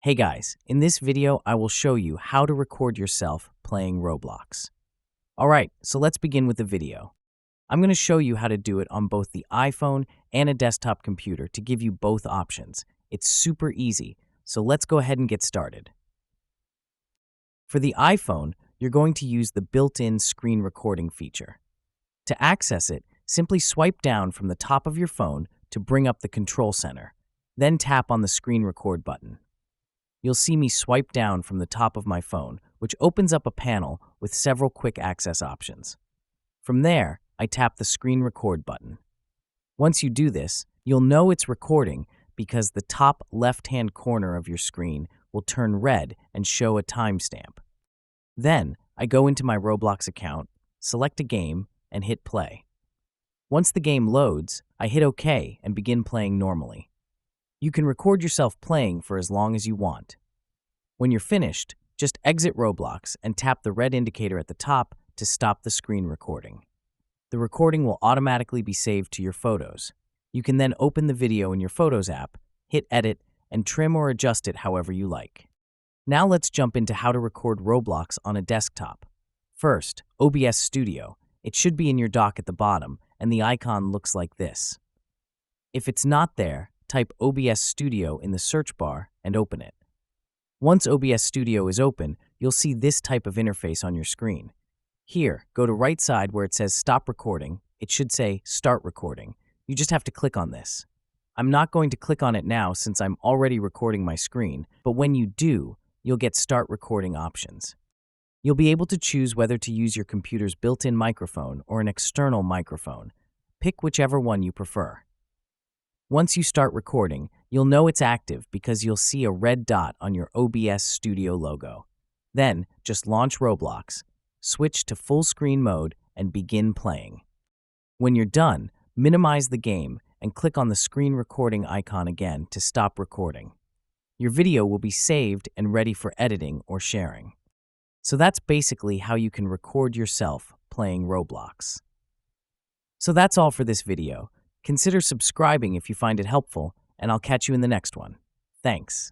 Hey guys, in this video I will show you how to record yourself playing Roblox. Alright, so let's begin with the video. I'm going to show you how to do it on both the iPhone and a desktop computer to give you both options. It's super easy, so let's go ahead and get started. For the iPhone, you're going to use the built-in screen recording feature. To access it, simply swipe down from the top of your phone to bring up the control center, then tap on the screen record button. You'll see me swipe down from the top of my phone, which opens up a panel with several quick access options. From there, I tap the screen record button. Once you do this, you'll know it's recording because the top left-hand corner of your screen will turn red and show a timestamp. Then, I go into my Roblox account, select a game, and hit play. Once the game loads, I hit OK and begin playing normally. You can record yourself playing for as long as you want. When you're finished, just exit Roblox and tap the red indicator at the top to stop the screen recording. The recording will automatically be saved to your photos. You can then open the video in your Photos app, hit Edit, and trim or adjust it however you like. Now let's jump into how to record Roblox on a desktop. First, OBS Studio. It should be in your dock at the bottom, and the icon looks like this. If it's not there, type OBS Studio in the search bar and open it. Once OBS Studio is open, you'll see this type of interface on your screen. Here, go to right side where it says Stop Recording. It should say Start Recording. You just have to click on this. I'm not going to click on it now since I'm already recording my screen, but when you do, you'll get Start Recording options. You'll be able to choose whether to use your computer's built-in microphone or an external microphone. Pick whichever one you prefer. Once you start recording, you'll know it's active because you'll see a red dot on your OBS Studio logo. Then, just launch Roblox, switch to full screen mode, and begin playing. When you're done, minimize the game and click on the screen recording icon again to stop recording. Your video will be saved and ready for editing or sharing. So that's basically how you can record yourself playing Roblox. So that's all for this video. Consider subscribing if you find it helpful, and I'll catch you in the next one. Thanks.